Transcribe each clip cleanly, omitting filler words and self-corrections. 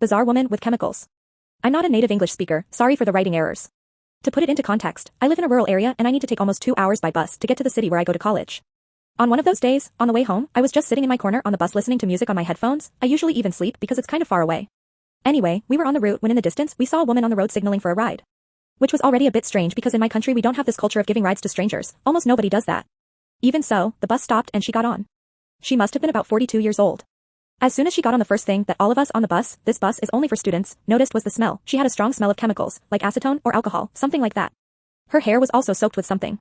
Bizarre woman with chemicals. I'm not a native English speaker, sorry for the writing errors. To put it into context, I live in a rural area and I need to take almost 2 hours by bus to get to the city where I go to college. On one of those days, on the way home, I was just sitting in my corner on the bus listening to music on my headphones. I usually even sleep because it's kind of far away. Anyway, we were on the route when in the distance we saw a woman on the road signaling for a ride. Which was already a bit strange because in my country we don't have this culture of giving rides to strangers, almost nobody does that. Even so, the bus stopped and she got on. She must have been about 42 years old. As soon as she got on, the first thing that all of us on the bus, this bus is only for students, noticed was the smell. She had a strong smell of chemicals, like acetone or alcohol, something like that. Her hair was also soaked with something.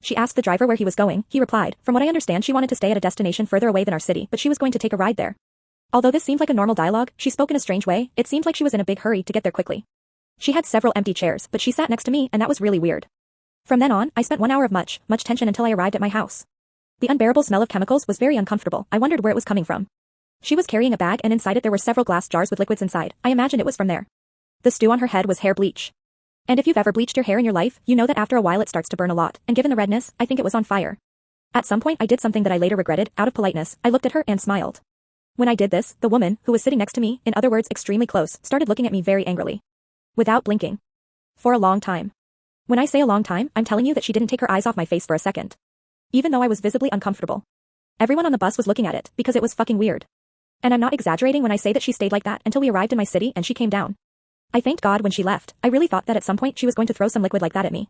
She asked the driver where he was going. He replied, from what I understand she wanted to stay at a destination further away than our city, but she was going to take a ride there. Although this seemed like a normal dialogue, she spoke in a strange way. It seemed like she was in a big hurry to get there quickly. She had several empty chairs, but she sat next to me and that was really weird. From then on, I spent 1 hour of much tension until I arrived at my house. The unbearable smell of chemicals was very uncomfortable. I wondered where it was coming from. She was carrying a bag and inside it there were several glass jars with liquids inside. I imagined it was from there. The stew on her head was hair bleach. And if you've ever bleached your hair in your life, you know that after a while it starts to burn a lot, and given the redness, I think it was on fire. At some point I did something that I later regretted. Out of politeness, I looked at her and smiled. When I did this, the woman, who was sitting next to me, in other words extremely close, started looking at me very angrily. Without blinking. For a long time. When I say a long time, I'm telling you that she didn't take her eyes off my face for a second. Even though I was visibly uncomfortable. Everyone on the bus was looking at it, because it was fucking weird. And I'm not exaggerating when I say that she stayed like that until we arrived in my city and she came down. I thanked God when she left. I really thought that at some point she was going to throw some liquid like that at me.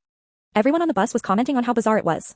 Everyone on the bus was commenting on how bizarre it was.